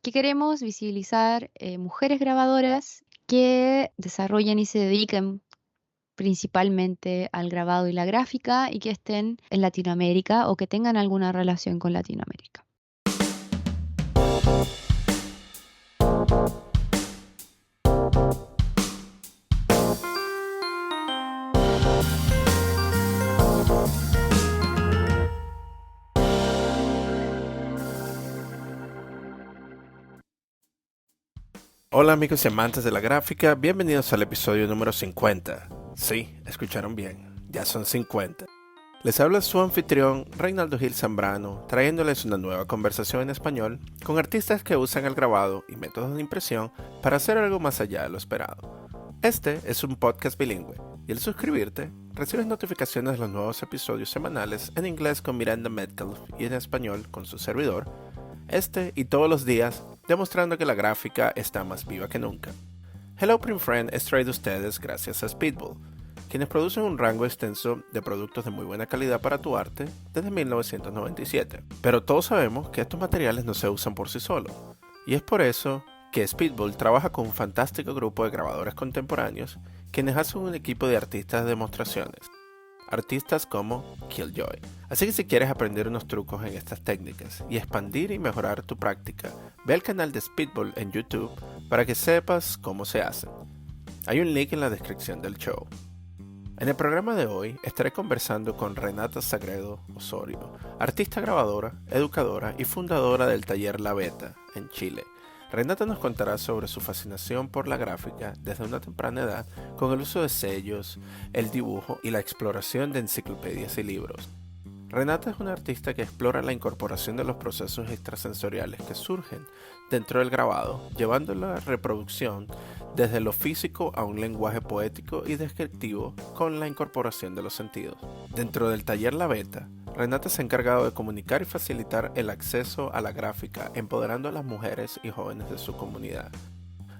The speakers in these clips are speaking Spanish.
que queremos visibilizar mujeres grabadoras que desarrollen y se dediquen principalmente al grabado y la gráfica y que estén en Latinoamérica o que tengan alguna relación con Latinoamérica. Hola amigos y amantes de la gráfica, bienvenidos al episodio número 50. Sí, escucharon bien, ya son 50. Les habla su anfitrión Reinaldo Gil Zambrano, trayéndoles una nueva conversación en español con artistas que usan el grabado y métodos de impresión para hacer algo más allá de lo esperado. Este es un podcast bilingüe y al suscribirte recibes notificaciones de los nuevos episodios semanales en inglés con Miranda Metcalf y en español con su servidor, y todos los días, demostrando que la gráfica está más viva que nunca. Hello Print Friend es traído a ustedes gracias a Speedball, quienes producen un rango extenso de productos de muy buena calidad para tu arte desde 1997. Pero todos sabemos que estos materiales no se usan por sí solos, y es por eso que Speedball trabaja con un fantástico grupo de grabadores contemporáneos, quienes hacen un equipo de artistas de demostraciones. Artistas como Killjoy. Así que si quieres aprender unos trucos en estas técnicas y expandir y mejorar tu práctica, ve al canal de Speedball en YouTube para que sepas cómo se hacen. Hay un link en la descripción del show. En el programa de hoy estaré conversando con Renata Sagredo Osorio, artista grabadora, educadora y fundadora del taller La Beta en Chile. Renata nos contará sobre su fascinación por la gráfica desde una temprana edad con el uso de sellos, el dibujo y la exploración de enciclopedias y libros. Renata es una artista que explora la incorporación de los procesos extrasensoriales que surgen dentro del grabado, llevando la reproducción desde lo físico a un lenguaje poético y descriptivo con la incorporación de los sentidos. Dentro del taller La Beta, Renata se ha encargado de comunicar y facilitar el acceso a la gráfica, empoderando a las mujeres y jóvenes de su comunidad.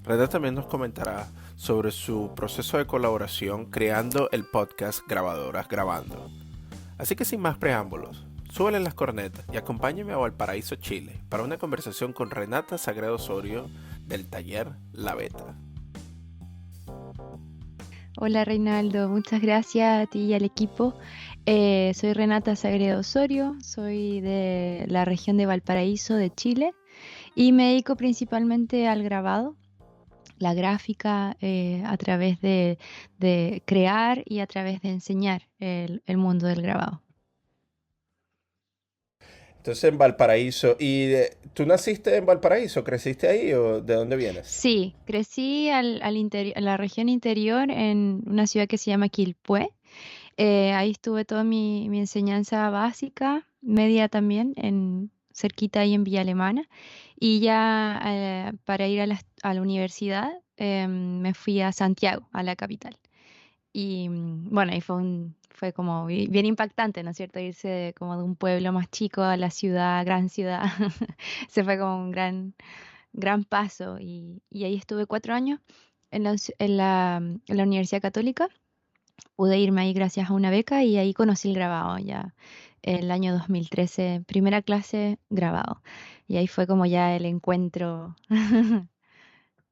Renata también nos comentará sobre su proceso de colaboración creando el podcast Grabadoras Grabando. Así que sin más preámbulos, súbele las cornetas y acompáñeme a Valparaíso, Chile, para una conversación con Renata Sagredo Osorio del taller La Beta. Hola Reinaldo, muchas gracias a ti y al equipo. Soy Renata Sagredo Osorio, soy de la región de Valparaíso, de Chile, y me dedico principalmente al grabado, la gráfica, a través de crear y a través de enseñar el mundo del grabado. Entonces en Valparaíso, ¿tú naciste en Valparaíso? ¿Creciste ahí o de dónde vienes? Sí, crecí en la región interior en una ciudad que se llama Quilpué. Ahí estuve toda mi enseñanza básica, media también, cerquita ahí en Villa Alemana. Y ya para ir a la universidad me fui a Santiago, a la capital. Y bueno, ahí fue como bien impactante, ¿no es cierto? Irse como de un pueblo más chico a la ciudad, gran ciudad. Se fue como un gran paso. Y ahí estuve 4 años en la Universidad Católica. Pude irme ahí gracias a una beca y ahí conocí el grabado ya el año 2013, primera clase grabado. Y ahí fue como ya el encuentro,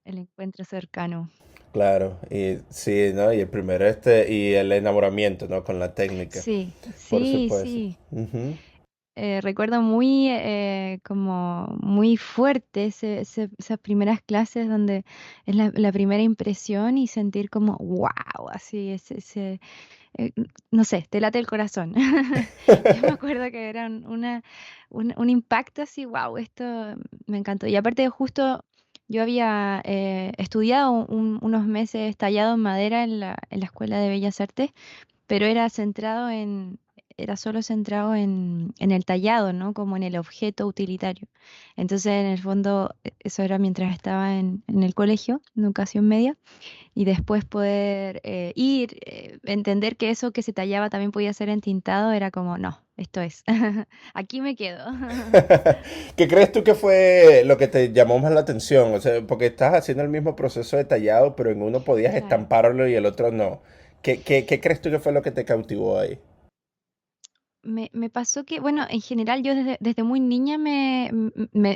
el encuentro cercano. Claro, y sí, ¿no? Y el primero y el enamoramiento, ¿no? Con la técnica, Sí, por sí, supuesto. sí. Ujú. Recuerdo muy, como muy fuerte esas primeras clases donde es la primera impresión y sentir como wow, así eh, no sé, te late el corazón. Yo me acuerdo que era un impacto así, wow, esto me encantó. Y aparte justo yo había estudiado unos meses tallado en madera en la Escuela de Bellas Artes, pero era solo centrado en el tallado, ¿no? Como en el objeto utilitario. Entonces, en el fondo, eso era mientras estaba en el colegio, en educación media, y después poder entender que eso que se tallaba también podía ser entintado, era como, no, esto es, aquí me quedo. ¿Qué crees tú que fue lo que te llamó más la atención? O sea, porque estás haciendo el mismo proceso de tallado, pero en uno podías Claro. estamparlo y el otro no. ¿Qué crees tú que fue lo que te cautivó ahí? Me pasó que, bueno, en general yo desde muy niña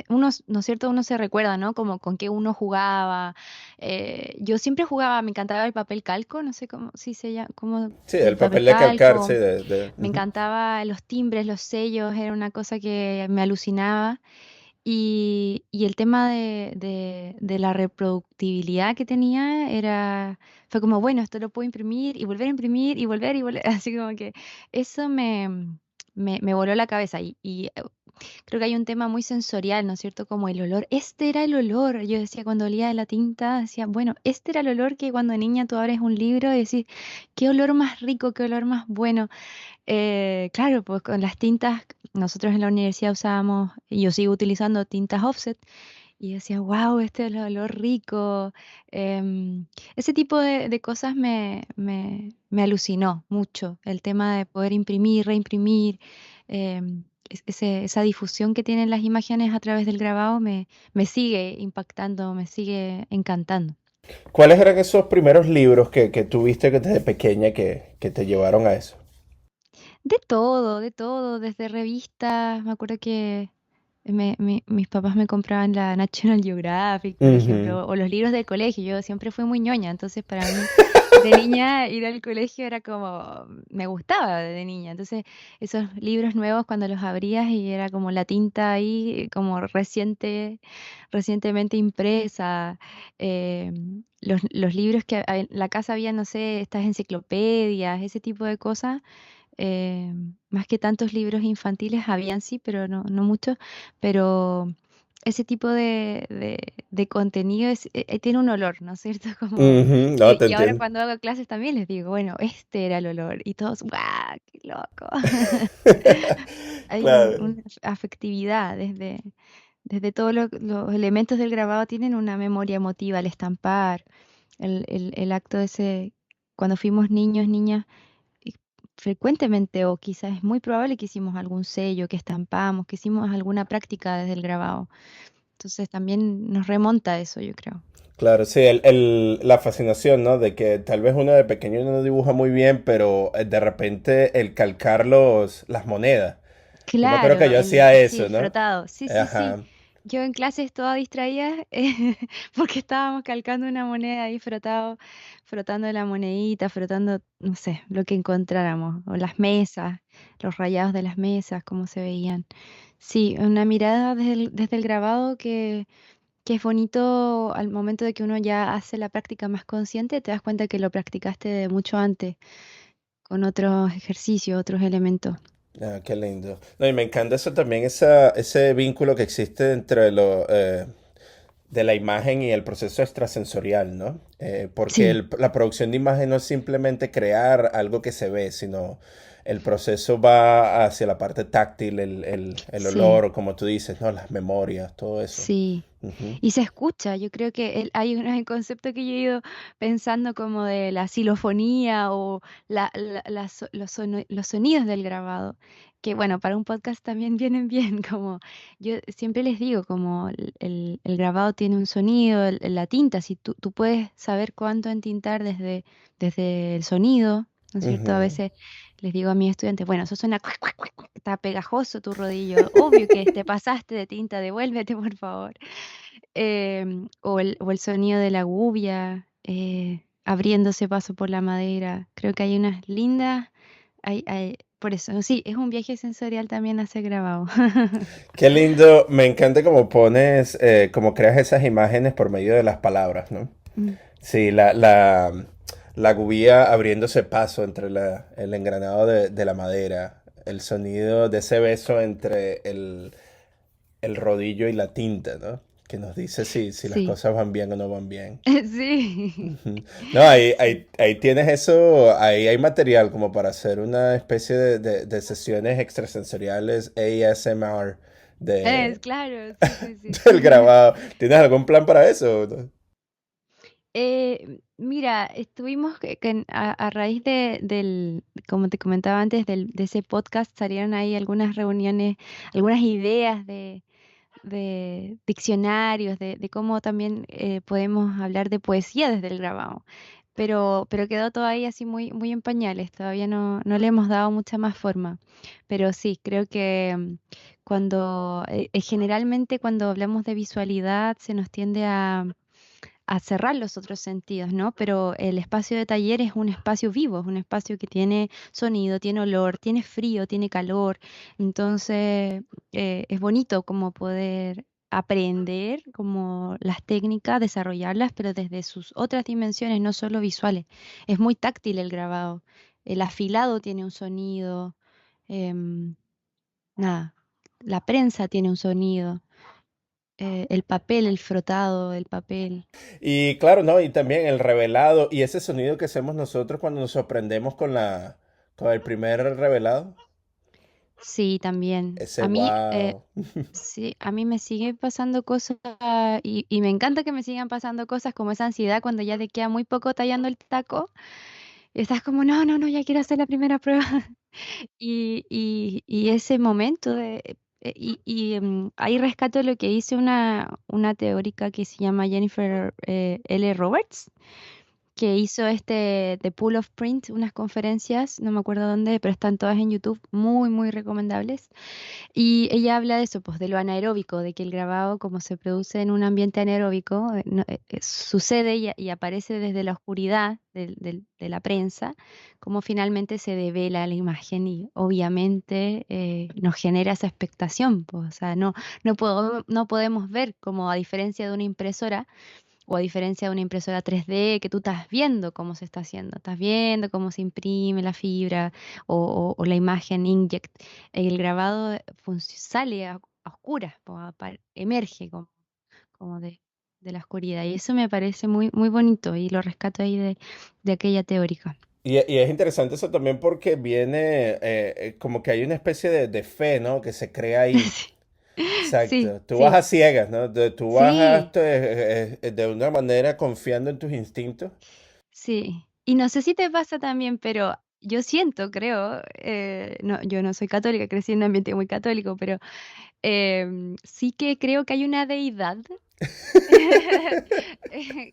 uno, ¿no es cierto? Uno se recuerda, ¿no? Como con qué uno jugaba. Yo siempre jugaba, me encantaba el papel calco, no sé cómo, si se llama, como Sí, el el papel papel de calcar, sí, calco. Me ujú. encantaba los timbres, los sellos, era una cosa que me alucinaba. Y el tema de la reproductibilidad que tenía fue como, bueno, esto lo puedo imprimir y volver a imprimir y volver, así como que eso me voló la cabeza. Y creo que hay un tema muy sensorial, ¿no es cierto? Como el olor. Este era el olor. Yo decía cuando olía de la tinta, decía, bueno, este era el olor que cuando niña tú abres un libro y decís, qué olor más rico, qué olor más bueno. Claro, pues con las tintas, nosotros en la universidad usábamos, y yo sigo utilizando tintas offset, y decía, wow, este es el olor rico. Ese tipo de cosas me alucinó mucho, el tema de poder imprimir, reimprimir, esa difusión que tienen las imágenes a través del grabado me sigue impactando, me sigue encantando. ¿Cuáles eran esos primeros libros que tuviste desde pequeña que te llevaron a eso? De todo, desde revistas, me acuerdo que mis papás me compraban la National Geographic, por Ujú. ejemplo, o los libros del colegio. Yo siempre fui muy ñoña, entonces para mí de niña ir al colegio era como, me gustaba de niña. Entonces esos libros nuevos cuando los abrías y era como la tinta ahí, como recientemente impresa, eh, los libros que en la casa había, no sé, estas enciclopedias, ese tipo de cosas. Más que tantos libros infantiles, habían sí, pero no muchos, pero ese tipo de contenido tiene un olor, ¿no es cierto? Como, Ujú, no, y, te y ahora entiendo. cuando hago clases también les digo, bueno, este era el olor, y todos, ¡guau! ¡Qué loco! Hay Claro. una afectividad desde todos los elementos del grabado tienen una memoria emotiva, el estampar, el acto ese, cuando fuimos niños, niñas y frecuentemente o quizás es muy probable que hicimos algún sello, que estampamos, que hicimos alguna práctica desde el grabado. Entonces también nos remonta a eso, yo creo. Claro, sí, la fascinación, ¿no? De que tal vez uno de pequeño no dibuja muy bien, pero de repente el calcar las monedas. Yo me acuerdo Claro, que yo hacía sí, eso, el ¿no? frotado. Sí, sí, sí. Ajá. Yo en clases toda distraída porque estábamos calcando una moneda ahí frotando la monedita, frotando, no sé, lo que encontráramos, o las mesas, los rayados de las mesas, cómo se veían. Sí, una mirada desde el grabado que es bonito al momento de que uno ya hace la práctica más consciente, te das cuenta que lo practicaste de mucho antes, con otros ejercicios, otros elementos. Ah, qué lindo. No, y me encanta eso también, ese vínculo que existe entre de la imagen y el proceso extrasensorial, ¿no? Porque Sí, la producción de imagen no es simplemente crear algo que se ve, sino el proceso va hacia la parte táctil, el sí, olor, como tú dices, ¿no? Las memorias, todo eso. sí. Ujú, Y se escucha, yo creo que hay un concepto que yo he ido pensando como de la silofonía o los sonidos del grabado, que bueno, para un podcast también vienen bien, como yo siempre les digo, como el grabado tiene un sonido, la tinta, si tú puedes saber cuánto entintar desde el sonido, ¿no es cierto? A ujú. veces les digo a mis estudiantes, bueno, eso suena, cuac, cuac, cuac, cuac, está pegajoso tu rodillo, obvio que te pasaste de tinta, devuélvete por favor. O el sonido de la gubia abriéndose paso por la madera. Creo que hay unas lindas, por eso, sí, es un viaje sensorial también hacer grabado. Qué lindo, me encanta cómo pones, cómo creas esas imágenes por medio de las palabras, ¿no? Mm, Sí, la gubia abriéndose paso entre el engranado de la madera, el sonido de ese beso entre el rodillo y la tinta, ¿no? Que nos dice si las sí, cosas van bien o no van bien. sí, Ujú. No, ahí tienes eso, ahí hay material como para hacer una especie de sesiones extrasensoriales ASMR de, es claro, sí, sí, sí. del grabado. ¿Tienes algún plan para eso? ¿No? Mira, estuvimos a raíz como te comentaba antes, de ese podcast salieron ahí algunas reuniones, algunas ideas de diccionarios, de cómo también podemos hablar de poesía desde el grabado. pero quedó todavía así muy, muy en pañales, todavía no le hemos dado mucha más forma. Pero sí, creo que generalmente cuando hablamos de visualidad se nos tiende a cerrar los otros sentidos, ¿no? Pero el espacio de taller es un espacio vivo, es un espacio que tiene sonido, tiene olor, tiene frío, tiene calor. Entonces, es bonito como poder aprender como las técnicas, desarrollarlas, pero desde sus otras dimensiones, no solo visuales. Es muy táctil el grabado. El afilado tiene un sonido, em, nada, la prensa tiene un sonido, el papel, el frotado, el papel. Y claro, ¿no? Y también el revelado y ese sonido que hacemos nosotros cuando nos sorprendemos con el primer revelado. Sí, también. Ese wow. Sí, a mí me sigue pasando cosas y me encanta que me sigan pasando cosas como esa ansiedad cuando ya te queda muy poco tallando el taco y estás como, no, no, no, ya quiero hacer la primera prueba. Y ese momento ahí rescato lo que dice una teórica que se llama Jennifer L. Roberts, que hizo The Pool of Print, unas conferencias, no me acuerdo dónde, pero están todas en YouTube, muy, muy recomendables. Y ella habla de eso, pues de lo anaeróbico, de que el grabado, como se produce en un ambiente anaeróbico, sucede y aparece desde la oscuridad de la prensa, como finalmente se devela la imagen y obviamente nos genera esa expectación, pues, o sea, no podemos ver como a diferencia de una impresora o a diferencia de una impresora 3D, que tú estás viendo cómo se está haciendo, estás viendo cómo se imprime la fibra o la imagen inkjet. El grabado sale a oscuras, emerge como de la oscuridad. Y eso me parece muy, muy bonito y lo rescato ahí de aquella teórica. Y es interesante eso también porque viene como que hay una especie de fe, ¿no? Que se crea ahí. Sí, Exacto. Tú vas sí, a ciegas, ¿no? Tú vas sí, de una manera confiando en tus instintos. sí. Y no sé si te pasa también, pero yo siento, creo, no, yo no soy católica, crecí en un ambiente muy católico, pero sí que creo que hay una deidad.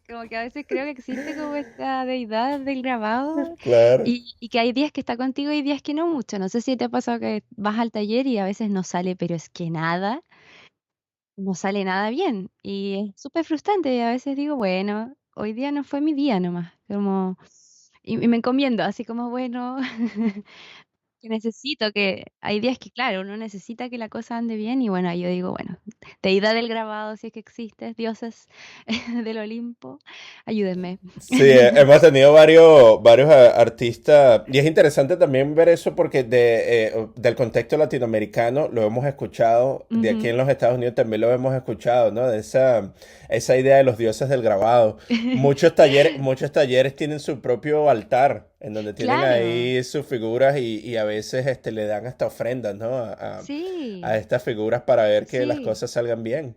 Como que a veces creo que existe como esta deidad del grabado Claro. y que hay días que está contigo y días que no mucho. No sé si te ha pasado que vas al taller y a veces no sale, pero es que nada, no sale nada bien. Y es súper frustrante y a veces digo, bueno, hoy día no fue mi día nomás. Y me encomiendo, así como, bueno, que necesito hay días que, claro, uno necesita que la cosa ande bien y bueno, yo digo, bueno, deidad del grabado, si es que existes, dioses del Olimpo, ayúdenme. Sí, hemos tenido varios artistas y es interesante también ver eso porque del contexto latinoamericano lo hemos escuchado, de aquí Ujú. en los Estados Unidos también lo hemos escuchado, ¿no? De esa idea de los dioses del grabado. Muchos talleres tienen su propio altar en donde tienen Claro, ahí sus figuras y a veces le dan hasta ofrendas, ¿no? A sí, estas figuras para ver que las sí, cosas salgan bien.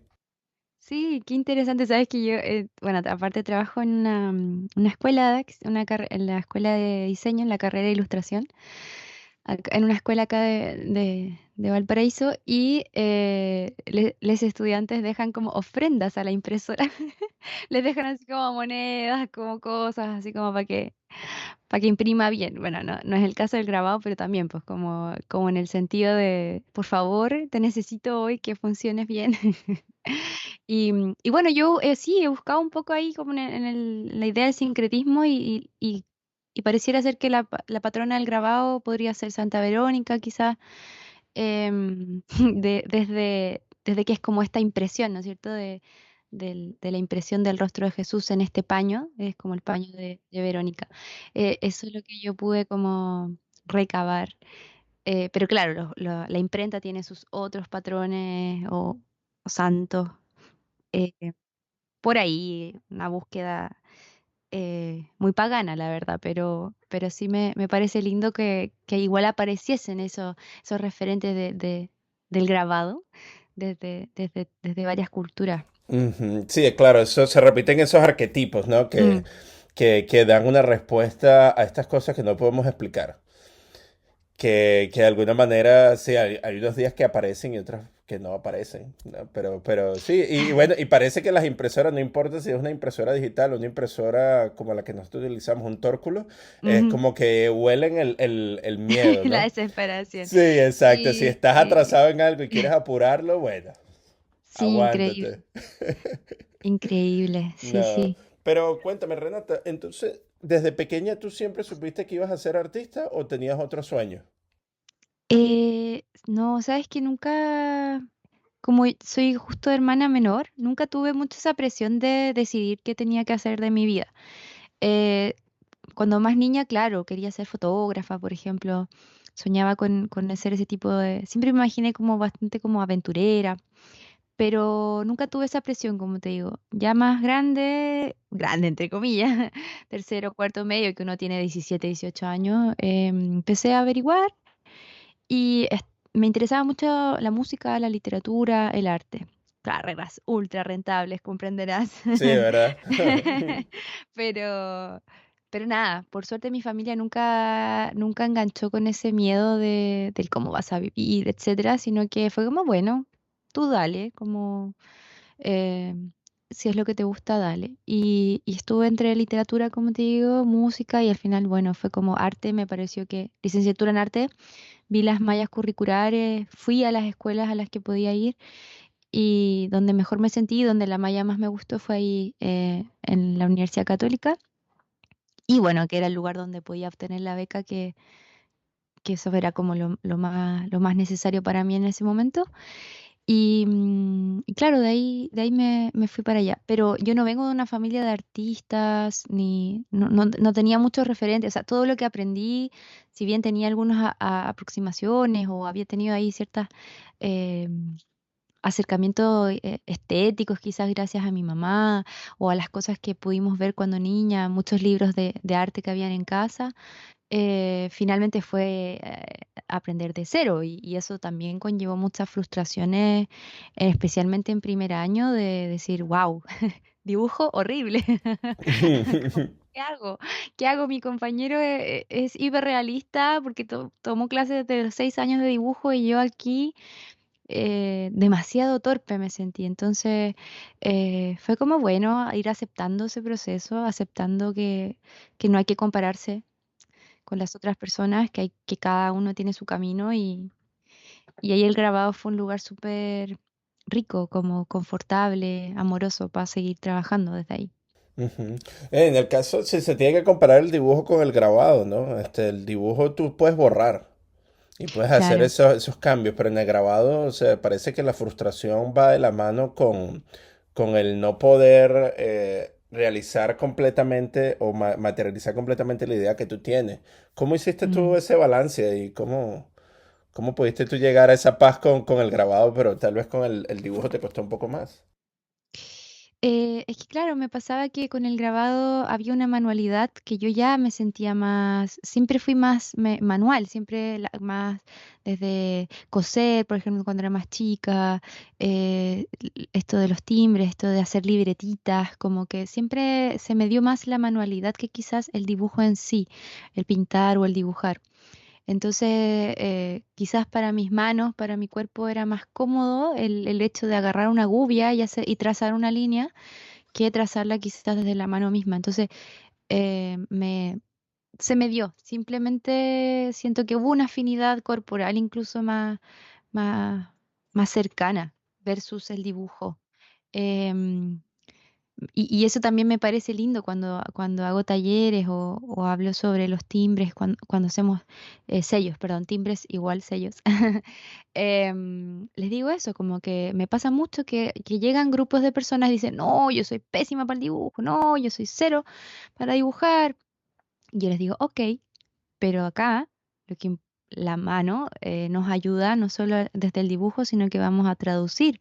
sí, qué interesante. Sabes que yo, bueno, aparte trabajo en una escuela, en la escuela de diseño, en la carrera de ilustración. En una escuela acá de Valparaíso y los estudiantes dejan como ofrendas a la impresora. Les dejan así como monedas, como cosas, así como para que imprima bien. Bueno, no es el caso del grabado, pero también pues como en el sentido de, por favor, te necesito hoy que funciones bien. Y bueno, yo sí he buscado un poco ahí como la idea del sincretismo y pareciera ser que la patrona del grabado podría ser Santa Verónica, quizás, desde que es como esta impresión, ¿no es cierto? De la impresión del rostro de Jesús en este paño, es como el paño de Verónica. Eso es lo que yo pude como recabar. Pero claro, la imprenta tiene sus otros patrones o santos. eh, por ahí, una búsqueda muy pagana, la verdad, pero sí me parece lindo que igual apareciesen esos referentes del grabado desde varias culturas. Ujú. Sí, claro, eso se repiten esos arquetipos, ¿no? Mm, Que dan una respuesta a estas cosas que no podemos explicar. Que de alguna manera, sí, hay unos días que aparecen y otros que no aparecen, ¿no? Pero sí, y bueno, y parece que las impresoras, no importa si es una impresora digital o una impresora como la que nosotros utilizamos, un tórculo, es Ujú. como que huelen el miedo, La ¿no? desesperación. Sí, exacto. Si Sí, estás atrasado en algo y quieres apurarlo, bueno, sí, aguántate. increíble, increíble, sí, No, sí. pero cuéntame, Renata, entonces, ¿desde pequeña tú siempre supiste que ibas a ser artista o tenías otro sueño? No, sabes que nunca, como soy justo hermana menor, nunca tuve mucho esa presión de decidir qué tenía que hacer de mi vida. Eh, Cuando más niña, claro, quería ser fotógrafa, por ejemplo, soñaba con hacer ese tipo de... Siempre me imaginé como bastante como aventurera, pero nunca tuve esa presión, como te digo. Ya más grande, grande entre comillas, tercero, cuarto medio, que uno tiene 17, 18 años, empecé a averiguar y me interesaba mucho la música, la literatura, el arte. Carreras ultra rentables, comprenderás. Sí, ¿verdad? Pero, pero nada, por suerte mi familia nunca enganchó con ese miedo del cómo vas a vivir, etcétera, sino que fue como, bueno, tú dale, como eh, si es lo que te gusta, dale. Y estuve entre literatura, como te digo, música y al final, bueno, fue como arte, me pareció que licenciatura en arte, vi las mallas curriculares, fui a las escuelas a las que podía ir y donde mejor me sentí, donde la malla más me gustó fue ahí en la Universidad Católica. Y bueno, que era el lugar donde podía obtener la beca, que eso era como lo más necesario para mí en ese momento. Y claro, de ahí me fui para allá. Pero yo no vengo de una familia de artistas, ni no tenía muchos referentes. O sea, todo lo que aprendí, si bien tenía algunas aproximaciones o había tenido ahí ciertas eh, acercamientos estéticos, quizás gracias a mi mamá o a las cosas que pudimos ver cuando niña, muchos libros de arte que habían en casa, finalmente fue aprender de cero y eso también conllevó muchas frustraciones, especialmente en primer año, de decir, wow, dibujo horrible. ¿Qué hago? ¿Qué hago? Mi compañero es hiperrealista porque tomó clases desde los 6 años de dibujo y yo aquí demasiado torpe me sentí. Entonces fue como bueno ir aceptando ese proceso, aceptando que no hay que compararse con las otras personas, que cada uno tiene su camino y ahí el grabado fue un lugar súper rico, como confortable, amoroso para seguir trabajando desde ahí. Ujú. En el caso, si se tiene que comparar el dibujo con el grabado, ¿no? El dibujo tú puedes borrar y puedes hacer Claro. esos cambios, pero en el grabado, o sea, parece que la frustración va de la mano con el no poder realizar completamente o materializar completamente la idea que tú tienes. ¿Cómo hiciste tú Mm. ese balance y cómo pudiste tú llegar a esa paz con el grabado, pero tal vez con el dibujo te costó un poco más? Es que claro, me pasaba que con el grabado había una manualidad que yo ya me sentía más, siempre fui más manual, siempre más desde coser, por ejemplo, cuando era más chica, esto de los timbres, esto de hacer libretitas, como que siempre se me dio más la manualidad que quizás el dibujo en sí, el pintar o el dibujar. Entonces, quizás para mis manos, para mi cuerpo era más cómodo el hecho de agarrar una gubia y trazar una línea que trazarla quizás desde la mano misma. Entonces, eh, me, se me dio. Simplemente siento que hubo una afinidad corporal incluso más, más cercana versus el dibujo. Em, y eso también me parece lindo cuando hago talleres o hablo sobre los timbres, cuando hacemos sellos, perdón, timbres igual sellos. Les digo eso, como que me pasa mucho que llegan grupos de personas y dicen, no, yo soy pésima para el dibujo, no, yo soy cero para dibujar. Y yo les digo, ok, pero acá lo que la mano nos ayuda no solo desde el dibujo, sino que vamos a traducir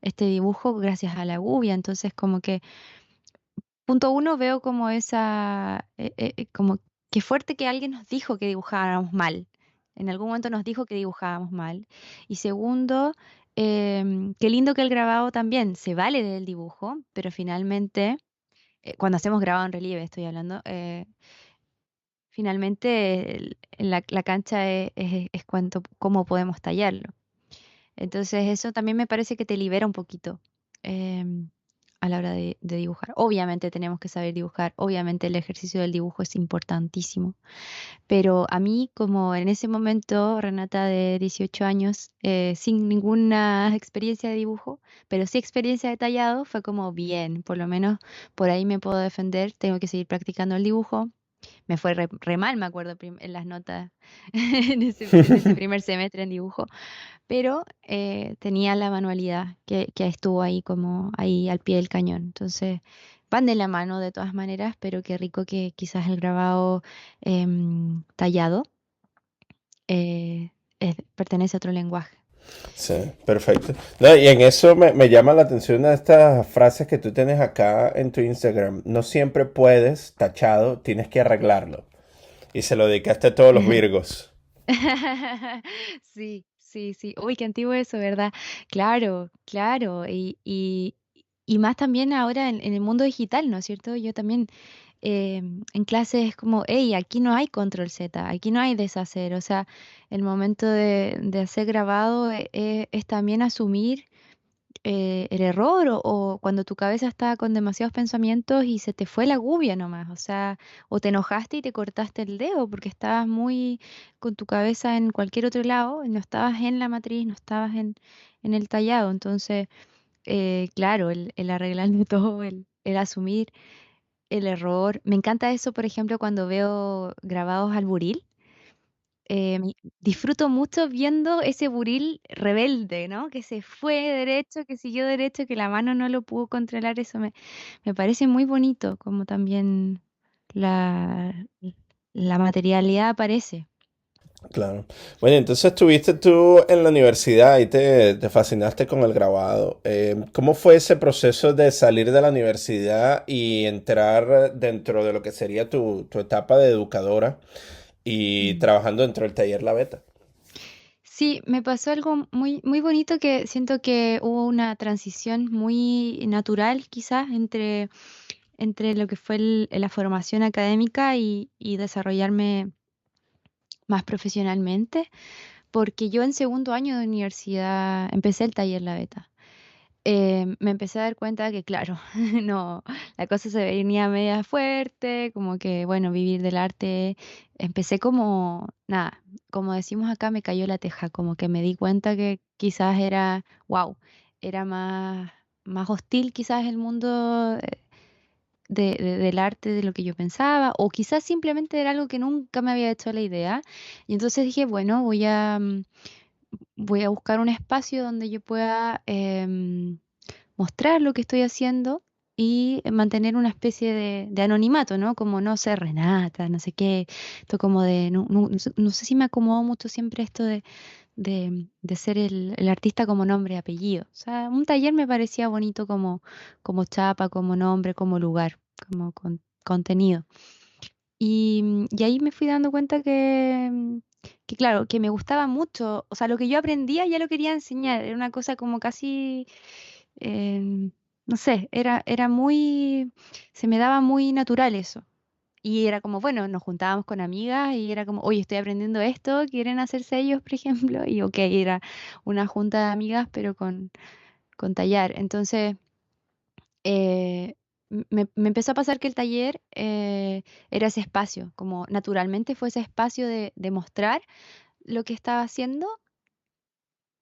este dibujo gracias a la gubia. Entonces, como que punto uno, veo como como qué fuerte que alguien nos dijo que dibujábamos mal. En algún momento nos dijo que dibujábamos mal. Y segundo, qué lindo que el grabado también se vale del dibujo, pero finalmente, cuando hacemos grabado en relieve, estoy hablando, finalmente la cancha es cómo podemos tallarlo. Entonces eso también me parece que te libera un poquito em, a la hora de dibujar. Obviamente tenemos que saber dibujar, obviamente el ejercicio del dibujo es importantísimo, pero a mí como en ese momento, Renata de 18 años, sin ninguna experiencia de dibujo, pero sí experiencia de tallado, fue como bien, por lo menos por ahí me puedo defender, tengo que seguir practicando el dibujo. Me fue re mal, me acuerdo, en las notas en ese primer semestre en dibujo, pero tenía la manualidad que estuvo ahí como ahí al pie del cañón. Entonces, van de la mano de todas maneras, pero qué rico que quizás el grabado tallado pertenece a otro lenguaje. Sí, perfecto. No, y en eso me llama la atención una de estas frases que tú tienes acá en tu Instagram. No siempre puedes, tachado, tienes que arreglarlo. Y se lo dedicaste a todos los Virgos. Sí, sí, sí. Uy, qué antiguo eso, ¿verdad? Claro, claro. Y más también ahora en el mundo digital, ¿no es cierto? Yo también en clase es como, hey, aquí no hay control Z, aquí no hay deshacer. O sea, el momento de hacer grabado es también asumir el error o cuando tu cabeza está con demasiados pensamientos y se te fue la gubia nomás, o sea, o te enojaste y te cortaste el dedo porque estabas muy con tu cabeza en cualquier otro lado, y no estabas en la matriz, no estabas en el tallado, entonces, claro, el arreglarlo todo, el asumir el error, me encanta eso, por ejemplo, cuando veo grabados al buril. Disfruto mucho viendo ese buril rebelde, ¿no? Que se fue derecho, que siguió derecho, que la mano no lo pudo controlar. Eso me parece muy bonito, como también la, la materialidad aparece. Claro. Bueno, entonces estuviste tú en la universidad y te fascinaste con el grabado. ¿Cómo fue ese proceso de salir de la universidad y entrar dentro de lo que sería tu etapa de educadora y Mm. trabajando dentro del taller La Beta? Sí, me pasó algo muy, muy bonito que siento que hubo una transición muy natural quizás entre lo que fue la formación académica y desarrollarme más profesionalmente. Porque yo en segundo año de universidad empecé el taller La Beta. Me empecé a dar cuenta que, claro, no, la cosa se venía media fuerte, como que, bueno, vivir del arte, empecé como, nada, como decimos acá, me cayó la teja, como que me di cuenta que quizás era, wow, era más hostil quizás el mundo del arte de lo que yo pensaba, o quizás simplemente era algo que nunca me había hecho la idea. Y entonces dije, bueno, voy a buscar un espacio donde yo pueda mostrar lo que estoy haciendo y mantener una especie de anonimato, ¿no? Como no sé, Renata, no sé qué, esto como de, no sé si me acomodó mucho siempre esto de ser el artista como nombre y apellido. O sea, un taller me parecía bonito como chapa, como nombre, como lugar, como contenido. Y ahí me fui dando cuenta que, claro, que me gustaba mucho, o sea, lo que yo aprendía ya lo quería enseñar, era una cosa como casi, eh, no sé, era muy, se me daba muy natural eso. Y era como, bueno, nos juntábamos con amigas y era como, oye, estoy aprendiendo esto, ¿quieren hacerse ellos, por ejemplo? Y ok, era una junta de amigas, pero con tallar. Entonces me empezó a pasar que el taller era ese espacio, como naturalmente fue ese espacio de mostrar lo que estaba haciendo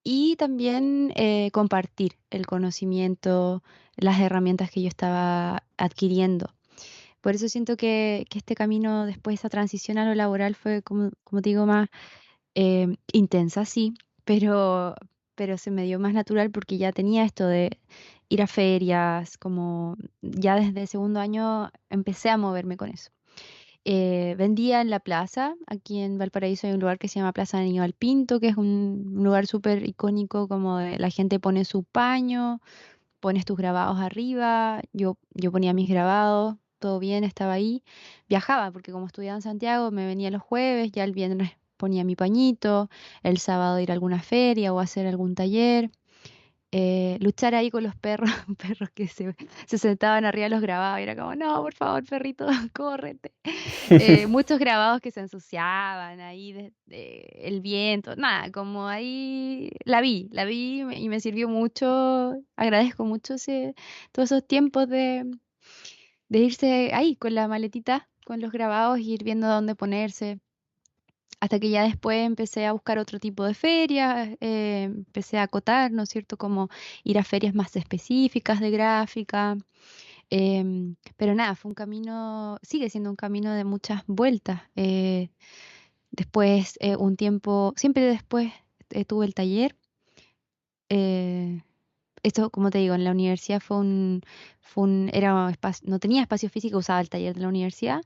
y también compartir el conocimiento, las herramientas que yo estaba adquiriendo. Por eso siento que este camino después, esa transición a lo laboral fue, como te digo, más intensa, sí, pero, pero se me dio más natural porque ya tenía esto de ir a ferias, como ya desde el segundo año empecé a moverme con eso. Vendía en la plaza, aquí en Valparaíso hay un lugar que se llama Plaza de Niño Pinto, que es un lugar súper icónico, como la gente pone su paño, pones tus grabados arriba, yo ponía mis grabados, todo bien, estaba ahí, viajaba, porque como estudiaba en Santiago, me venía los jueves, ya el viernes ponía mi pañito, el sábado ir a alguna feria o hacer algún taller, luchar ahí con los perros, perros que se sentaban arriba de los grabados y era como, no, por favor, perrito, córrete. Muchos grabados que se ensuciaban ahí, el viento, nada, como ahí la vi y me sirvió mucho, agradezco mucho todos esos tiempos de irse ahí con la maletita, con los grabados y ir viendo dónde ponerse. Hasta que ya después empecé a buscar otro tipo de ferias, empecé a acotar, ¿no es cierto? Como ir a ferias más específicas de gráfica. Pero nada, fue un camino, sigue siendo un camino de muchas vueltas. Después, un tiempo, siempre después tuve el taller. eh, Esto, como te digo, en la universidad era un espacio, no tenía espacio físico, usaba el taller de la universidad.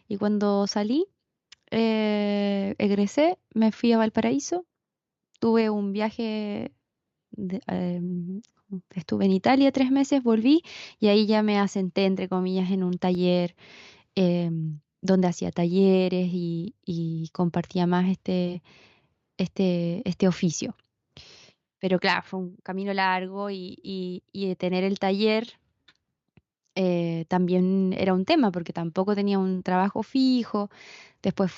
Y cuando salí, egresé, me fui a Valparaíso, tuve un viaje, de- em, estuve en Italia 3 meses, volví y ahí ya me asenté, entre comillas, en un taller, donde hacía talleres y compartía más este oficio. Pero claro, fue un camino largo y tener el taller, también era un tema porque tampoco tenía un trabajo fijo. Después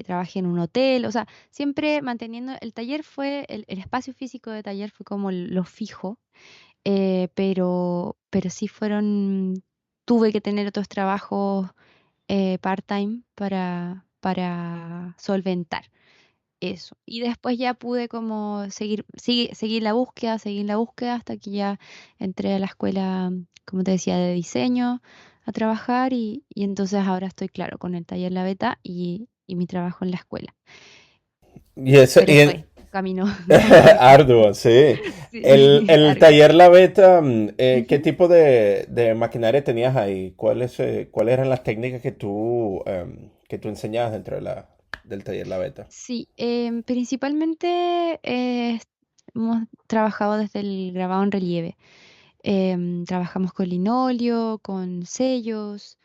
trabajé en un hotel, o sea, siempre manteniendo el taller el espacio físico de taller fue como lo fijo, pero sí tuve que tener otros trabajos, part-time para solventar eso. Y después ya pude como seguir la búsqueda hasta que ya entré a la escuela, como te decía, de diseño a trabajar y entonces ahora estoy claro con el taller La Beta y mi trabajo en la escuela. Y eso, Pero fue un camino largo. arduo, sí. Sí, El largo. taller La Beta, ¿qué Ujú. tipo de maquinaria tenías ahí? ¿Cuáles eran las técnicas que tú enseñabas dentro del taller La Beta? Sí, principalmente hemos trabajado desde el grabado en relieve. Trabajamos con linóleo, con sellos,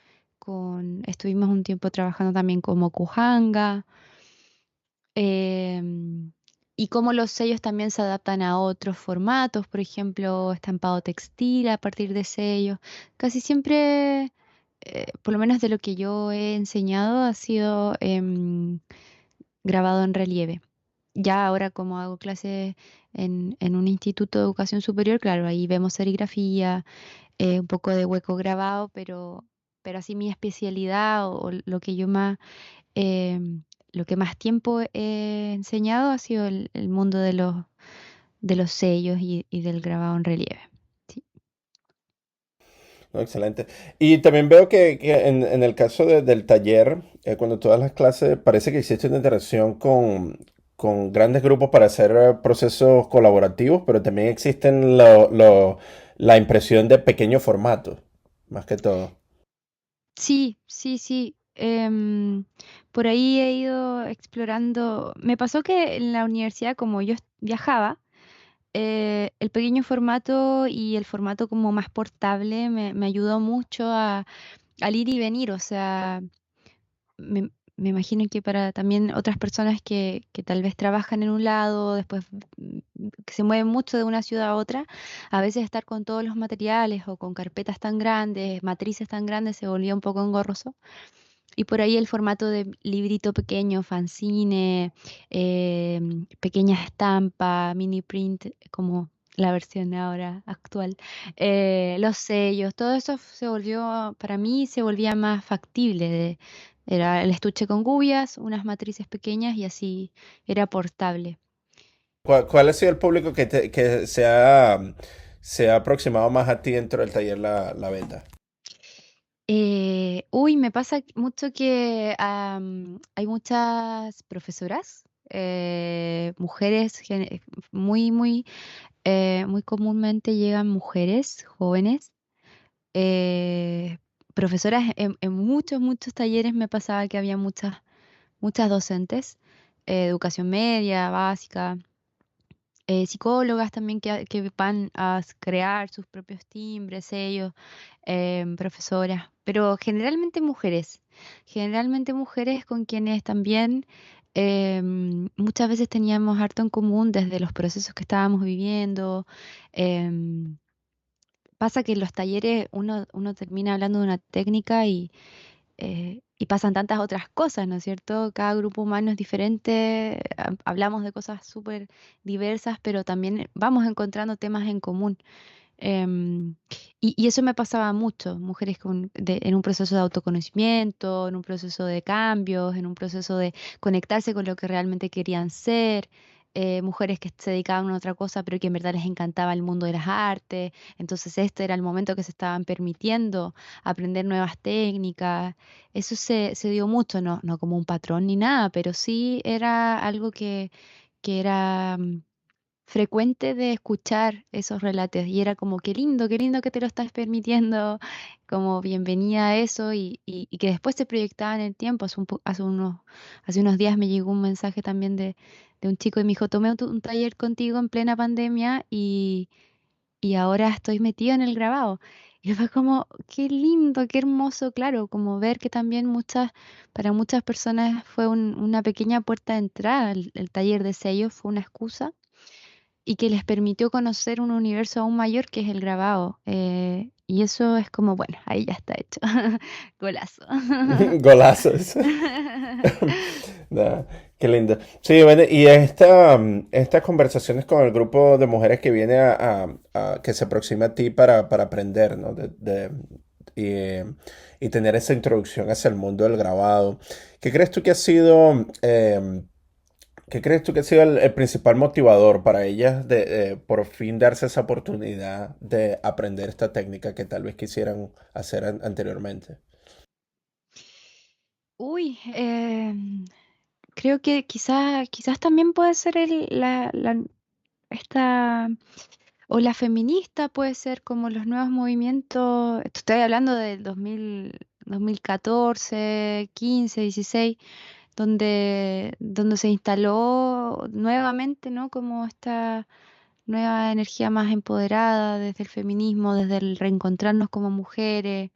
estuvimos un tiempo trabajando también como cujanga, em, y cómo los sellos también se adaptan a otros formatos, por ejemplo, estampado textil a partir de sellos. Casi siempre, por lo menos de lo que yo he enseñado, ha sido grabado en relieve. Ya ahora como hago clases en un instituto de educación superior, claro, ahí vemos serigrafía, un poco de hueco grabado, pero así mi especialidad o eh, lo que más tiempo he enseñado ha sido el mundo de los sellos y del grabado en relieve. Sí. No, excelente. Y también veo que en el caso del taller, cuando todas las clases, parece que hiciste una interacción con grandes grupos para hacer procesos colaborativos, pero también existen la impresión de pequeños formatos, más que todo. Sí, sí, sí. Por ahí he ido explorando. Me pasó que en la universidad, como yo viajaba, el pequeño formato y el formato como más portable me ayudó mucho al ir y venir. O sea, me imagino que para también otras personas que tal vez trabajan en un lado, después, que se mueven mucho de una ciudad a otra, a veces estar con todos los materiales o con carpetas tan grandes, matrices tan grandes, se volvía un poco engorroso. Y por ahí el formato de librito pequeño, fanzine, pequeñas estampas, mini print, como la versión ahora actual, los sellos, todo eso se volvió, para mí se volvía más factible. Era el estuche con gubias, unas matrices pequeñas y así era portable. ¿Cuál ha sido el público que se ha aproximado más a ti dentro del taller La Beta? Uy, me pasa mucho que hay muchas profesoras, mujeres, muy comúnmente llegan mujeres jóvenes, eh, profesoras en muchos talleres me pasaba que había muchas docentes, educación media, básica, psicólogas también que van a crear sus propios timbres, sellos, profesoras, pero generalmente mujeres con quienes también Muchas veces teníamos harto en común desde los procesos que estábamos viviendo. em, Pasa que en los talleres uno termina hablando de una técnica y pasan tantas otras cosas, ¿no es cierto? Cada grupo humano es diferente, hablamos de cosas súper diversas, pero también vamos encontrando temas en común. Em, y eso me pasaba mucho, mujeres en un proceso de autoconocimiento, en un proceso de cambios, en un proceso de conectarse con lo que realmente querían ser, mujeres que se dedicaban a otra cosa, pero que en verdad les encantaba el mundo de las artes. Entonces este era el momento que se estaban permitiendo aprender nuevas técnicas. Eso se dio mucho, no como un patrón ni nada, pero sí era algo que era frecuente de escuchar esos relatos y era como, qué lindo que te lo estás permitiendo, como bienvenida a eso y que después se proyectaba en el tiempo. Hace unos días me llegó un mensaje también de un chico y me dijo, tomé un taller contigo en plena pandemia y ahora estoy metido en el grabado. Y fue como, qué lindo, qué hermoso, claro, como ver que también para muchas personas fue una pequeña puerta de entrada. El taller de sello fue una excusa y que les permitió conocer un universo aún mayor que es el grabado. Y eso es como, bueno, ahí ya está hecho. Golazo. Golazos. Nah, qué lindo. Sí, bueno, y estas conversaciones con el grupo de mujeres que viene que se aproxima a ti para aprender, ¿no? Y, eh, y tener esa introducción hacia el mundo del grabado. ¿Qué crees tú que ha sido, qué crees tú que ha sido el principal motivador para ellas de por fin darse esa oportunidad de aprender esta técnica que tal vez quisieran hacer anteriormente? Uy, creo que quizás también puede ser esta, o la feminista puede ser como los nuevos movimientos, estoy hablando del 2014, 15, 16, donde se instaló nuevamente, ¿no? Como esta nueva energía más empoderada desde el feminismo, desde el reencontrarnos como mujeres,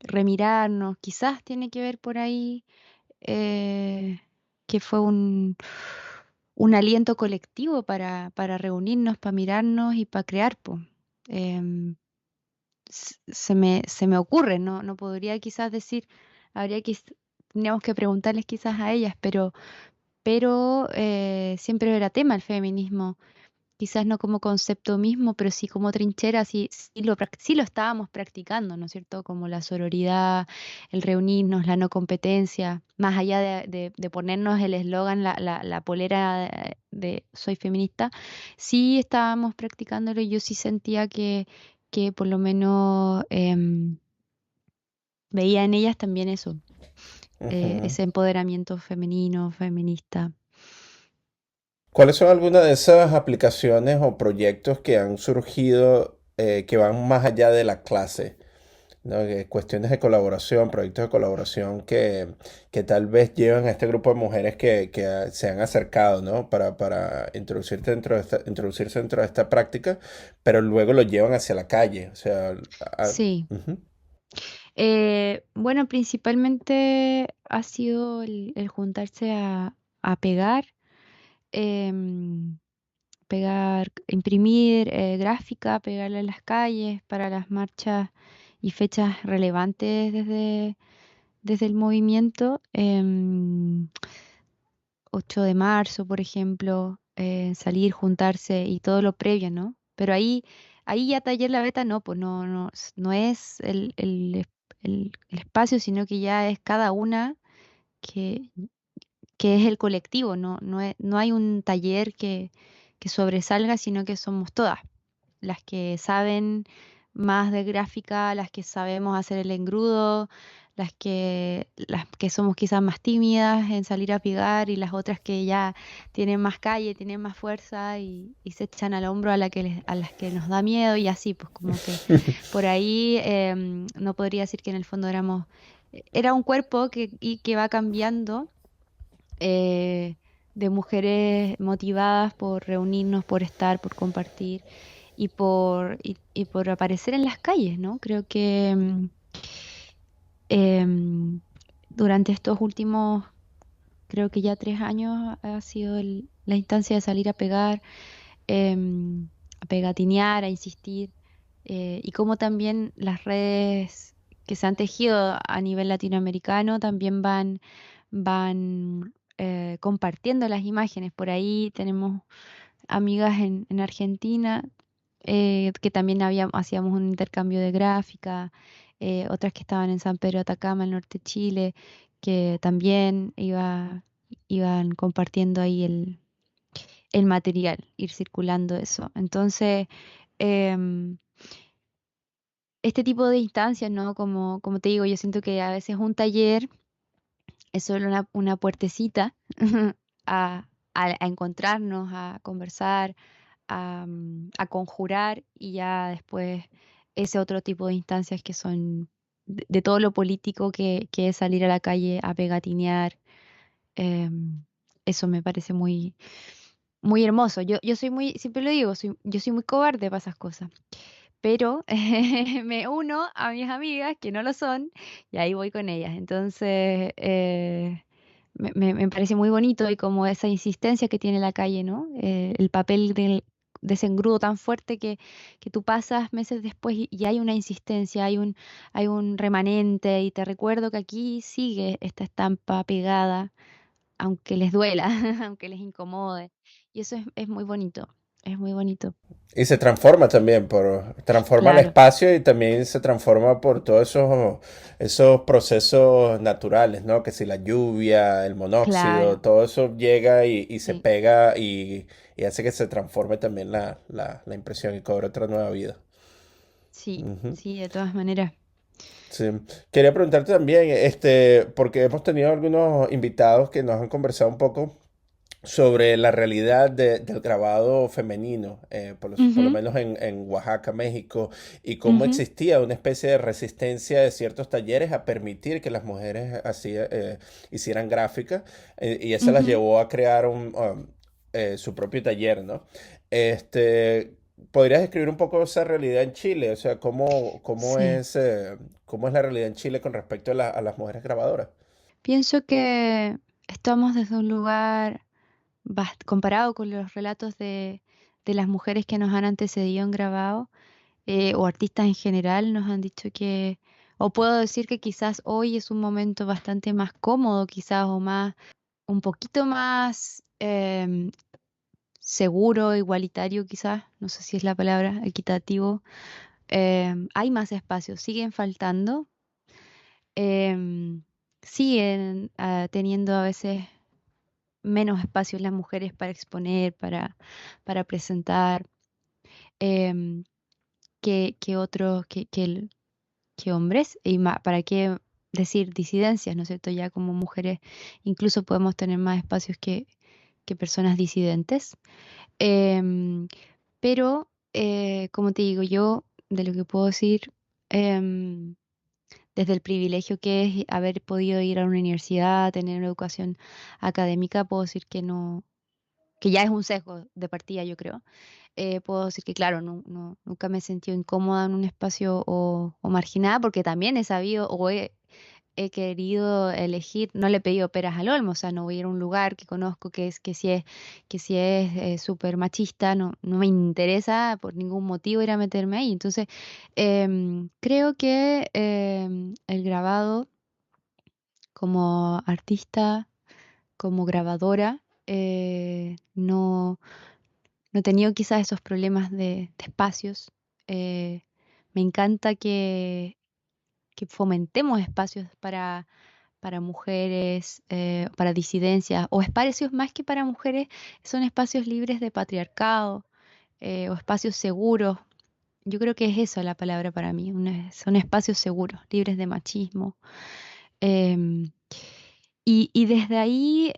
remirarnos, quizás tiene que ver por ahí que fue un aliento colectivo para reunirnos, para mirarnos y para crear, po. Em, se me ocurre, no podría quizás decir, habría que, tendríamos que preguntarles quizás a ellas, pero siempre era tema el feminismo. Quizás no como concepto mismo, pero sí como trinchera, sí lo estábamos practicando, ¿no es cierto? Como la sororidad, el reunirnos, la no competencia, más allá de ponernos el eslogan, la polera de soy feminista, sí estábamos practicándolo y yo sí sentía que por lo menos veía en ellas también eso, Ujú. ese empoderamiento femenino, feminista. ¿Cuáles son algunas de esas aplicaciones o proyectos que han surgido que van más allá de la clase? ¿No? Cuestiones de colaboración, proyectos de colaboración que tal vez llevan a este grupo de mujeres que se han acercado, ¿no? Para introducirse dentro de esta práctica, pero luego lo llevan hacia la calle. O sea, Sí. ujú. Bueno, principalmente ha sido el juntarse a pegar, em, imprimir gráfica, pegarla en las calles para las marchas y fechas relevantes desde el movimiento. 8 de marzo, por ejemplo, salir, juntarse y todo lo previo, ¿no? Pero ahí ya Taller La Beta no, pues no es el espacio, sino que ya es cada una que, que es el colectivo, no hay un taller que sobresalga, sino que somos todas las que saben más de gráfica, las que sabemos hacer el engrudo, las que somos quizás más tímidas en salir a pegar y las otras que ya tienen más calle, tienen más fuerza y se echan al hombro a las que nos da miedo y así, pues como que por ahí no podría decir que en el fondo era un cuerpo que va cambiando eh, de mujeres motivadas por reunirnos, por estar, por compartir y por aparecer en las calles, ¿no? Creo que em, durante estos últimos creo que ya 3 años ha sido la instancia de salir a pegar, a pegatinear, a insistir, y cómo también las redes que se han tejido a nivel latinoamericano también van compartiendo las imágenes. Por ahí tenemos amigas en Argentina, que también hacíamos un intercambio de gráfica, otras que estaban en San Pedro de Atacama, el norte de Chile, que también iban compartiendo ahí el material, ir circulando eso. Entonces, em, este tipo de instancias, ¿no? Como te digo, yo siento que a veces un taller es solo una puertecita a, a encontrarnos, a conversar, a conjurar, y ya después ese otro tipo de instancias que son de todo lo político que es salir a la calle a pegatinear. Eso me parece muy, muy hermoso. Yo soy muy, siempre lo digo, yo soy muy cobarde para esas cosas, pero me uno a mis amigas que no lo son y ahí voy con ellas. Entonces, me parece muy bonito, y como esa insistencia que tiene la calle, ¿no? El papel de ese engrudo tan fuerte que tú pasas meses después y hay una insistencia, hay un remanente, y te recuerdo que aquí sigue esta estampa pegada, aunque les duela, aunque les incomode. Y eso es muy bonito, es muy bonito. Y se transforma también, transforma el Claro, espacio y también se transforma por todos esos procesos naturales, ¿no? Que si la lluvia, el monóxido, claro, todo eso llega y se sí. pega y hace que se transforme también la impresión y cobre otra nueva vida. Sí, Ujú. sí, de todas maneras. Sí. Quería preguntarte también, porque hemos tenido algunos invitados que nos han conversado un poco sobre la realidad del grabado femenino, por lo Ujú, menos en Oaxaca, México, y cómo ujú, existía una especie de resistencia de ciertos talleres a permitir que las mujeres hicieran gráfica, y eso las ujú, llevó a crear su propio taller, ¿no? Este, ¿Podrías describir un poco esa realidad en Chile? O sea, sí. cómo es la realidad en Chile con respecto a las mujeres grabadoras? Pienso que estamos desde un lugar comparado con los relatos de las mujeres que nos han antecedido en grabado, o artistas en general, nos han dicho o puedo decir que quizás hoy es un momento bastante más cómodo, quizás, un poquito más seguro, igualitario, quizás, no sé si es la palabra, equitativo. Hay más espacios, siguen faltando, em, siguen teniendo a veces menos espacios las mujeres para exponer, para presentar, em, que otros, que hombres, y para qué decir disidencias, ¿no es cierto? Ya como mujeres incluso podemos tener más espacios que personas disidentes. Em, pero, como te digo, yo de lo que puedo decir, em, desde el privilegio que es haber podido ir a una universidad, tener una educación académica, puedo decir que no, que ya es un sesgo de partida, yo creo. Puedo decir que, claro, nunca me he sentido incómoda en un espacio o marginada, porque también he sabido he querido elegir, no le he pedido peras al olmo, o sea, no voy a ir a un lugar que conozco que si es súper machista, no me interesa por ningún motivo ir a meterme ahí. Entonces, creo que el grabado como artista, como grabadora, no he tenido quizás esos problemas de espacios. Eh, Me encanta que fomentemos espacios para mujeres, para disidencias, o espacios más que para mujeres, son espacios libres de patriarcado, o espacios seguros. Yo creo que es eso la palabra para mí, son espacios seguros, libres de machismo. Em, y desde ahí,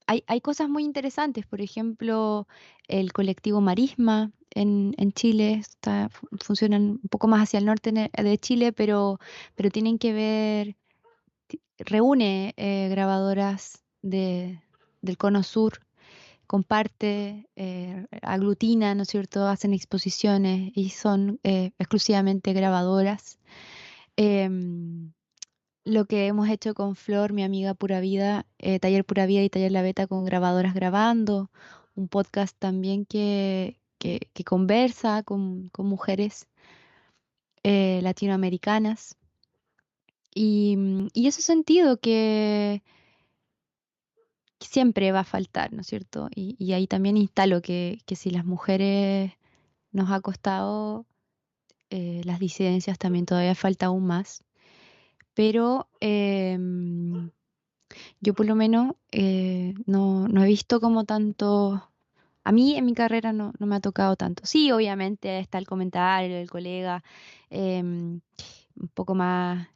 hay cosas muy interesantes. Por ejemplo, el colectivo Marisma en Chile funcionan un poco más hacia el norte de Chile, pero tienen que ver, reúne grabadoras del Cono Sur, comparte, aglutina, ¿no es cierto? Hacen exposiciones y son exclusivamente grabadoras. Em, lo que hemos hecho con Flor, mi amiga Pura Vida, Taller Pura Vida y Taller La Beta con grabadoras grabando, un podcast también que conversa con mujeres latinoamericanas. Y ese sentido que siempre va a faltar, ¿no es cierto? Y ahí también instalo que si las mujeres nos ha costado las disidencias, también todavía falta aún más. Pero yo por lo menos no he visto como tanto, a mí en mi carrera no me ha tocado tanto. Sí, obviamente está el comentario del colega un poco más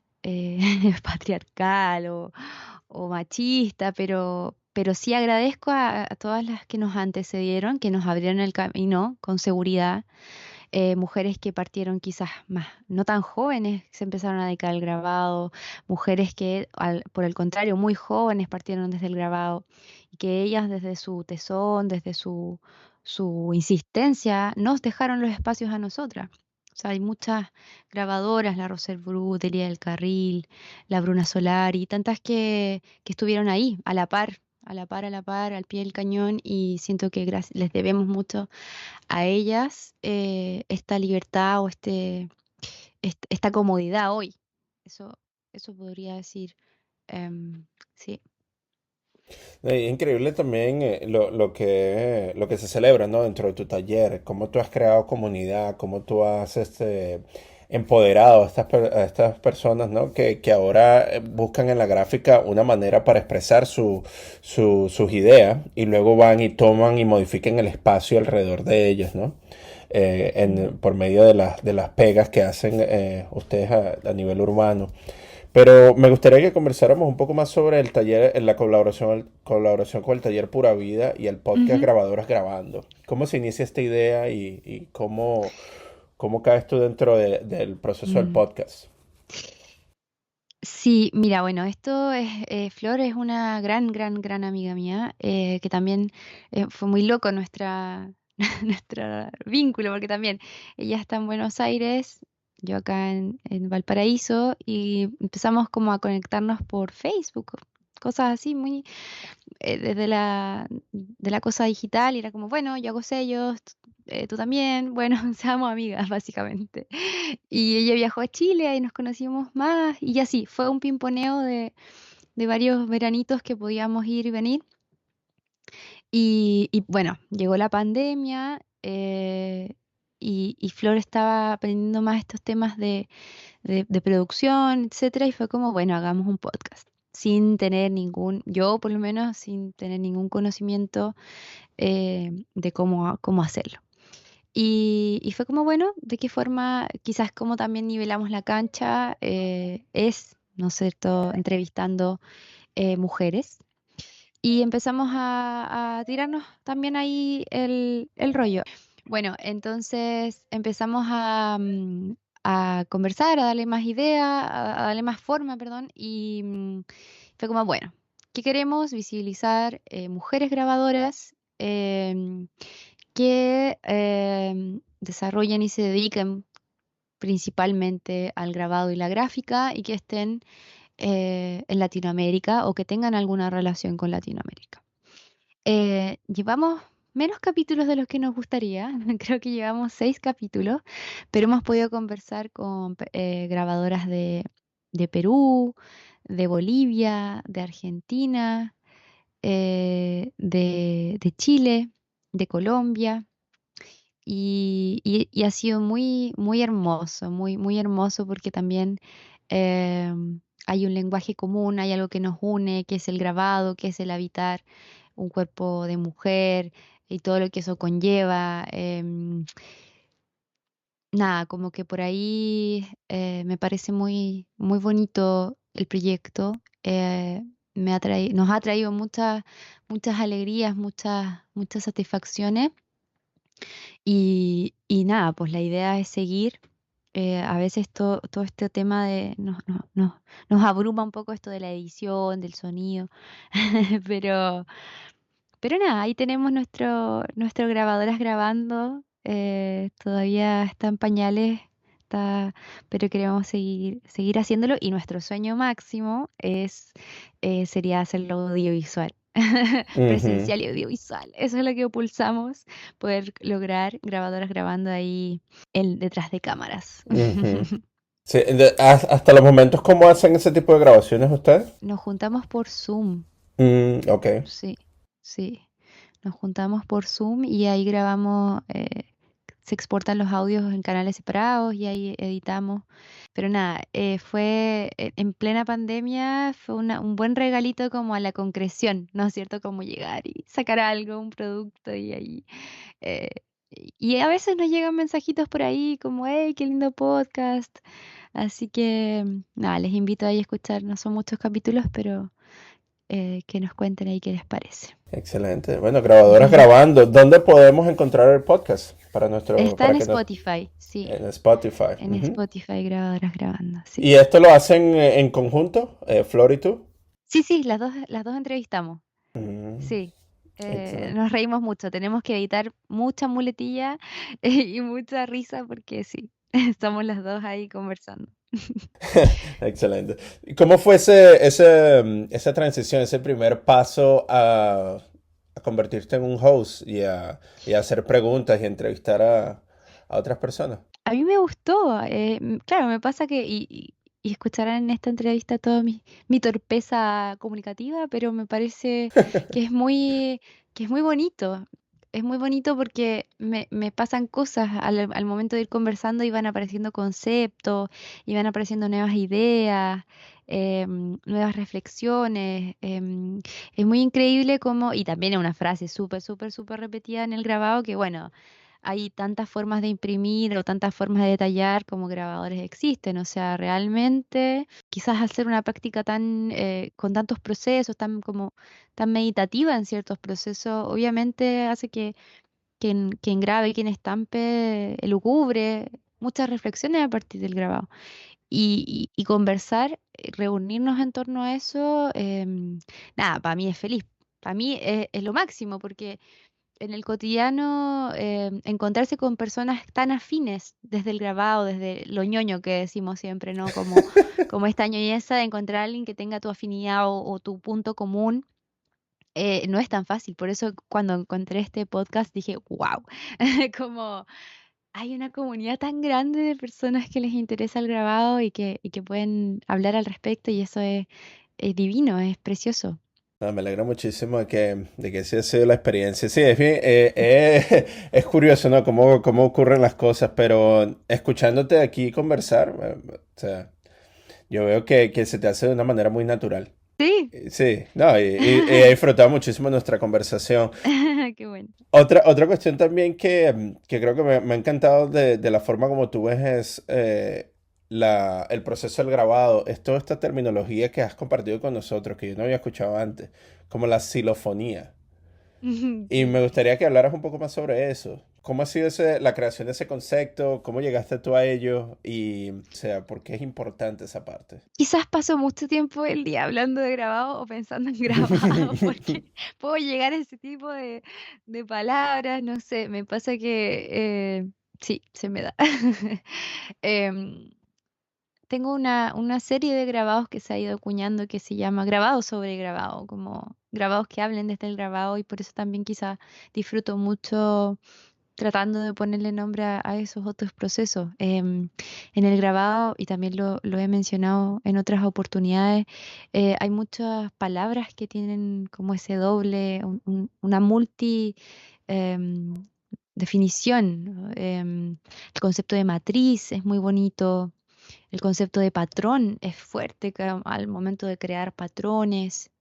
patriarcal o machista, pero sí agradezco a todas las que nos antecedieron, que nos abrieron el camino con seguridad, mujeres que partieron quizás más, no tan jóvenes, que se empezaron a dedicar al grabado, mujeres que por el contrario, muy jóvenes partieron desde el grabado y que ellas desde su tesón, desde su insistencia, nos dejaron los espacios a nosotras. O sea, hay muchas grabadoras, la Rosel Brut, Elia del Carril, la Bruna Solari, tantas que estuvieron ahí, a la par, a la par, a la par, al pie del cañón, y siento que les debemos mucho a ellas esta libertad o esta comodidad hoy. Eso, eso podría decir. Sí. Increíble también lo que se celebra, ¿no? Dentro de tu taller, cómo tú has creado comunidad, cómo tú has empoderado a a estas personas, ¿no? Que ahora buscan en la gráfica una manera para expresar sus ideas y luego van y toman y modifican el espacio alrededor de ellas, ¿no? Mm. Por medio de de las pegas que hacen ustedes a nivel urbano. Pero me gustaría que conversáramos un poco más sobre el taller, la colaboración con el taller Pura Vida y el podcast Ujú. Grabadoras Grabando. ¿Cómo se inicia esta idea y cómo caes tú dentro del proceso del Mm. podcast? Sí, mira, bueno, esto es, Flor es una gran amiga mía, que también fue muy loco nuestro vínculo, porque también ella está en Buenos Aires, yo acá en Valparaíso, y empezamos como a conectarnos por Facebook, cosas así, muy, desde de la cosa digital y era como, bueno, yo hago sellos, tú también, bueno, seamos amigas básicamente. Y ella viajó a Chile, ahí nos conocimos más y así, fue un pimponeo de varios veranitos que podíamos ir y venir. Y bueno, llegó la pandemia y Flor estaba aprendiendo más estos temas de producción, etcétera, y fue como, bueno, hagamos un podcast. Sin tener ningún, yo por lo menos, sin tener ningún conocimiento de cómo hacerlo. Y fue como, bueno, de qué forma, quizás como también nivelamos la cancha, ¿no es cierto?, entrevistando mujeres. Y empezamos a tirarnos también ahí el rollo. Bueno, entonces empezamos a conversar, a darle más idea, a darle más forma, perdón, y fue como, bueno, ¿qué queremos? Visibilizar mujeres grabadoras que desarrollen y se dediquen principalmente al grabado y la gráfica y que estén en Latinoamérica o que tengan alguna relación con Latinoamérica. Llevamos menos capítulos de los que nos gustaría, creo que llevamos 6 capítulos, pero hemos podido conversar con grabadoras de Perú, de Bolivia, de Argentina, de Chile, de Colombia. Y ha sido muy hermoso, muy hermoso porque también hay un lenguaje común, hay algo que nos une, que es el grabado, que es el habitar un cuerpo de mujer y todo lo que eso conlleva. Nada, como que por ahí me parece muy bonito el proyecto. Nos ha traído muchas alegrías, muchas satisfacciones. Y nada, pues la idea es seguir. A veces todo este tema nos abruma un poco esto de la edición, del sonido, pero, pero nada, ahí tenemos nuestro grabadoras grabando. Todavía está en pañales, cuesta, pero queremos seguir haciéndolo y nuestro sueño máximo sería hacerlo audiovisual. Ujú, Presencial y audiovisual. Eso es lo que pulsamos, poder lograr grabadoras grabando ahí detrás de cámaras. ujú. Sí, hasta los momentos, ¿cómo hacen ese tipo de grabaciones ustedes? Nos juntamos por Zoom, Ok, sí, sí. Nos juntamos por Zoom y ahí grabamos, se exportan los audios en canales separados y ahí editamos. Pero nada, fue en plena pandemia, fue un buen regalito como a la concreción, ¿no es cierto? Como llegar y sacar algo, un producto y ahí. eh, y a veces nos llegan mensajitos por ahí como, hey, qué lindo podcast. Así que nada, les invito ahí a escuchar, no son muchos capítulos, pero que nos cuenten ahí qué les parece. excelente. Bueno, grabadoras grabando. ¿Dónde podemos encontrar el podcast Está para en que nos, Spotify, sí, en Spotify? en Ujú. Spotify grabadoras grabando, sí. ¿Y esto lo hacen en conjunto, Flor y tú? Sí, sí, las dos entrevistamos, Mm, sí. excelente. Nos reímos mucho, tenemos que editar mucha muletilla y mucha risa porque sí, estamos las dos ahí conversando. Excelente. ¿Y cómo fue esa transición, ese primer paso a convertirte en un host y a hacer preguntas y entrevistar a otras personas? A mí me gustó, claro, me pasa que, y escucharán en esta entrevista toda mi torpeza comunicativa, pero me parece que que es muy bonito. Es muy bonito porque me pasan cosas al momento de ir conversando y van apareciendo conceptos, y van apareciendo nuevas ideas, nuevas reflexiones. Es muy increíble como, y también es una frase súper, súper, súper repetida en el grabado que, bueno, hay tantas formas de imprimir o tantas formas de detallar como grabadores existen. O sea, realmente quizás hacer una práctica con tantos procesos, tan meditativa en ciertos procesos, obviamente hace que quien grabe, quien estampe, elucubre muchas reflexiones a partir del grabado. Y conversar, reunirnos en torno a eso, nada, para mí es feliz. Para mí es lo máximo porque en el cotidiano, encontrarse con personas tan afines desde el grabado, desde lo ñoño que decimos siempre, ¿no? Como esta ñoñeza de encontrar a alguien que tenga tu afinidad o tu punto común, no es tan fácil. Por eso cuando encontré este podcast dije, wow, como hay una comunidad tan grande de personas que les interesa el grabado y que pueden hablar al respecto y eso es divino, es precioso. No, me alegra muchísimo de que esa haya sido la experiencia. Sí, es bien, es curioso, ¿no? Cómo ocurren las cosas, pero escuchándote aquí conversar, o sea, yo veo que se te hace de una manera muy natural. Sí, Sí, no, y he disfrutado muchísimo nuestra conversación. qué bueno. Otra cuestión también que creo que me ha encantado de la forma como tú ves es el proceso del grabado, es toda esta terminología que has compartido con nosotros, que yo no había escuchado antes, como la xilofonía. Y Sí. me gustaría que hablaras un poco más sobre eso. ¿Cómo ha sido la creación de ese concepto? ¿Cómo llegaste tú a ello? Y, o sea, ¿por qué es importante esa parte? Quizás paso mucho tiempo el día hablando de grabado o pensando en grabado, porque puedo llegar a ese tipo de palabras, no sé, me pasa que sí, se me da. Em, Tengo una serie de grabados que se ha ido acuñando que se llama grabado sobre grabado, como grabados que hablen desde el grabado y por eso también quizás disfruto mucho tratando de ponerle nombre a esos otros procesos. En el grabado, y también lo he mencionado en otras oportunidades, hay muchas palabras que tienen como ese doble, una multi em, definición, ¿no? El concepto de matriz es muy bonito, el concepto de patrón es fuerte al momento de crear patrones,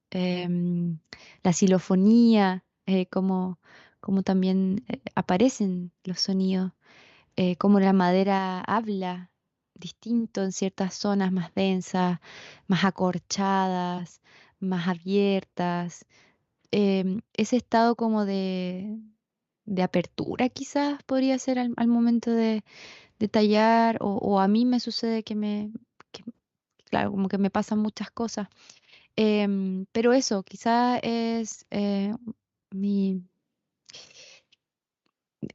la xilofonía, como también aparecen los sonidos, como la madera habla distinto en ciertas zonas más densas, más acorchadas, más abiertas. Ese estado como de apertura quizás podría ser al momento de tallar, o a mí me sucede que, claro, como que me pasan muchas cosas. Pero eso, quizás es mi,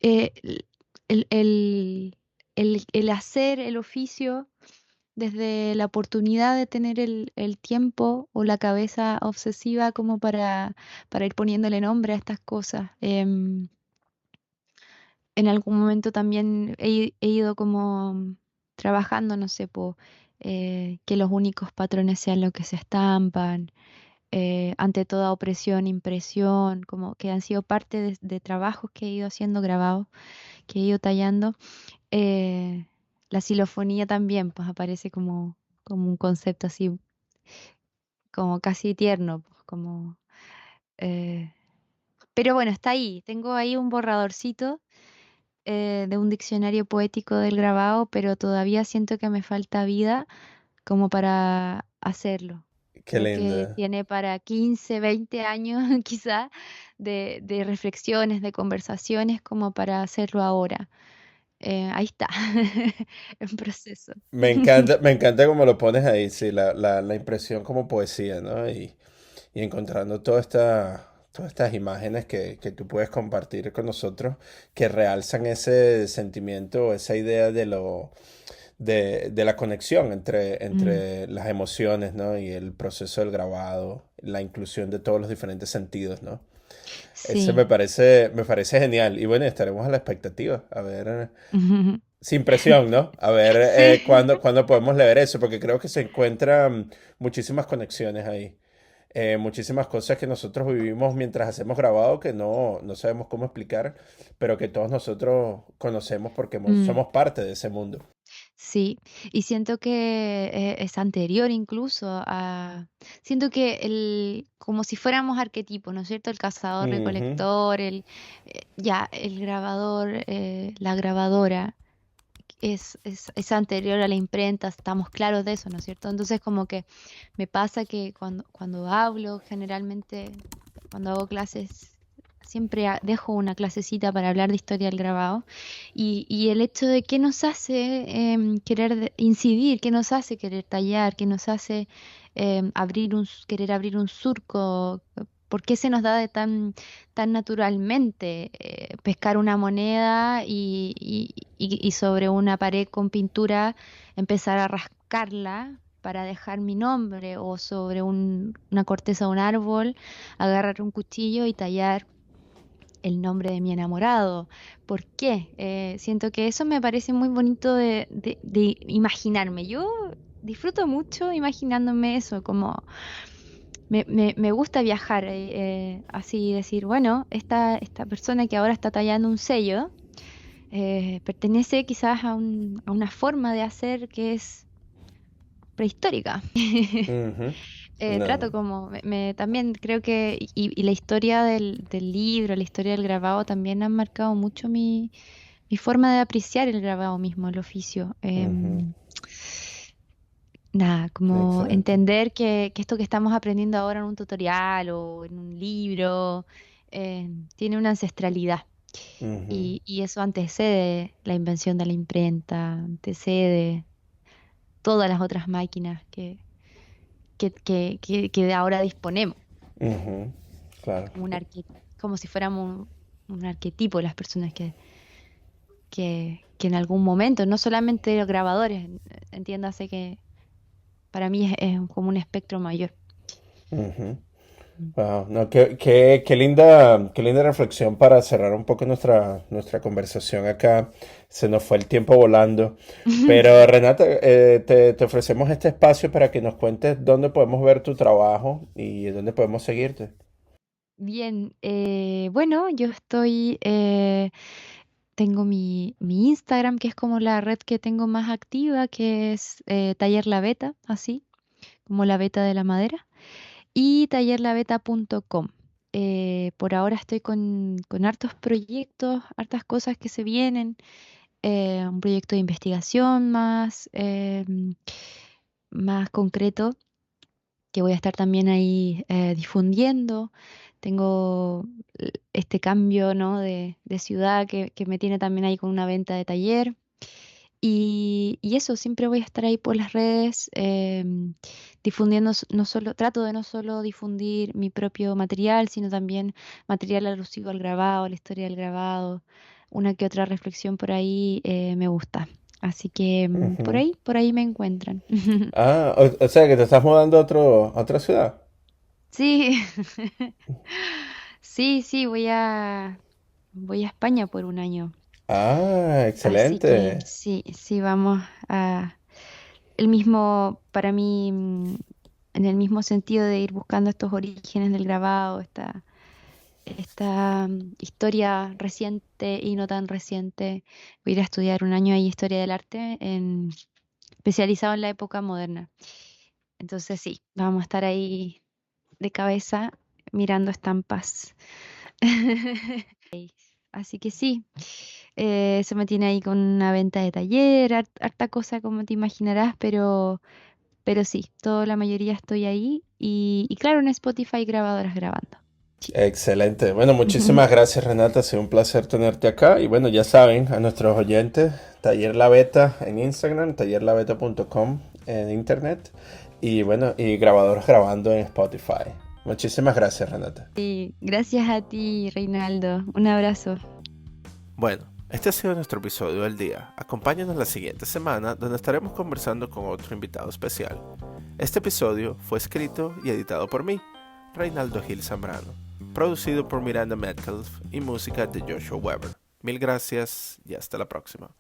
eh, el, el- el- el hacer el oficio desde la oportunidad de tener el tiempo o la cabeza obsesiva como para ir poniéndole nombre a estas cosas. En algún momento también he ido como trabajando, no sé, que los únicos patrones sean los que se estampan, ante toda opresión, impresión, como que han sido parte de trabajos que he ido haciendo grabados, que he ido tallando. Eh, la xilofonía también, pues aparece como un concepto así, como casi tierno, pues, eh, pero bueno, está ahí. Tengo ahí un borradorcito de un diccionario poético del grabado, pero todavía siento que me falta vida como para hacerlo. Qué Creo que lindo. tiene para 15, 20 años quizá de reflexiones, de conversaciones como para hacerlo ahora. Ahí está, en proceso. Me encanta cómo lo pones ahí, sí, la impresión como poesía, ¿no? Y encontrando todas estas imágenes que tú puedes compartir con nosotros que realzan ese sentimiento, esa idea de la conexión Mm, entre las emociones, ¿no? Y el proceso del grabado, la inclusión de todos los diferentes sentidos, ¿no? Ese sí. me parece genial. Y bueno, estaremos a la expectativa. A ver, sin presión, ¿no? A ver Sí. cuándo podemos leer eso, porque creo que se encuentran muchísimas conexiones ahí. Muchísimas cosas que nosotros vivimos mientras hacemos grabado que no sabemos cómo explicar, pero que todos nosotros conocemos porque Mm, somos parte de ese mundo. sí, y siento que es anterior incluso siento que como si fuéramos arquetipos, ¿no es cierto? El Ujú, cazador-recolector, ya, el grabador, la grabadora. Es anterior a la imprenta, estamos claros de eso, ¿no es cierto? Entonces como que me pasa que cuando hablo, generalmente cuando hago clases, siempre dejo una clasecita para hablar de historia del grabado y el hecho de qué nos hace querer incidir, qué nos hace querer tallar, qué nos hace querer abrir un surco. ¿Por qué se nos da tan naturalmente pescar una moneda y sobre una pared con pintura empezar a rascarla para dejar mi nombre o sobre una corteza de un árbol, agarrar un cuchillo y tallar el nombre de mi enamorado? ¿Por qué? Siento que eso me parece muy bonito de imaginarme. Yo disfruto mucho imaginándome eso, como me gusta viajar, así decir, bueno, esta persona que ahora está tallando un sello pertenece quizás a una forma de hacer que es prehistórica. ujú. No. Trato como, también creo que, y la historia del libro, la historia del grabado también han marcado mucho mi forma de apreciar el grabado mismo, el oficio. Ujú. Nada, como Excelente. entender que esto que estamos aprendiendo ahora en un tutorial o en un libro tiene una ancestralidad Ujú, y eso antecede la invención de la imprenta, antecede todas las otras máquinas que de ahora disponemos, ujú. Claro. como como si fuéramos un arquetipo de las personas que en algún momento, no solamente los grabadores, entiéndase que para mí es como un espectro mayor. Ujú. Mm. Wow, no, qué linda reflexión para cerrar un poco nuestra conversación acá. Se nos fue el tiempo volando. Pero Sí. Renata, te ofrecemos este espacio para que nos cuentes dónde podemos ver tu trabajo y dónde podemos seguirte. Bien, bueno, tengo mi Instagram, que es como la red que tengo más activa, que es Taller La Beta, así, como la beta de la madera, y tallerlaveta.com. Por ahora estoy con hartos proyectos, hartas cosas que se vienen, un proyecto de investigación más concreto que voy a estar también ahí difundiendo. Tengo este cambio, ¿no? de ciudad que me tiene también ahí con una venta de taller. Y eso, siempre voy a estar ahí por las redes, difundiendo, no solo, trato de no solo difundir mi propio material, sino también material alusivo al grabado, a la historia del grabado, una que otra reflexión por ahí me gusta. Así que Ujú. por ahí me encuentran. Ah, o sea que te estás mudando a otra ciudad. Sí, sí, sí, voy a España por un año. Ah, Así que excelente. sí, sí, vamos a el mismo, para mí, en el mismo sentido de ir buscando estos orígenes del grabado, esta historia reciente y no tan reciente. Voy a ir a estudiar un año ahí historia del arte, especializado en la época moderna. Entonces sí, vamos a estar ahí de cabeza mirando estampas. Así que sí, se me tiene ahí con una venta de taller, harta cosa como te imaginarás, pero sí, toda la mayoría estoy ahí y claro, en Spotify grabadoras grabando. Sí. Excelente. Bueno, muchísimas gracias Renata, ha sido un placer tenerte acá. Y bueno, ya saben, a nuestros oyentes, Taller La Beta en Instagram, tallerlaveta.com en internet. Y bueno, y grabadores grabando en Spotify. Muchísimas gracias Renata. Y gracias a ti, Reinaldo. Un abrazo. Bueno, este ha sido nuestro episodio del día. Acompáñanos la siguiente semana donde estaremos conversando con otro invitado especial. Este episodio fue escrito y editado por mí, Reinaldo Gil Zambrano, producido por Miranda Metcalf y música de Joshua Weber. Mil gracias y hasta la próxima.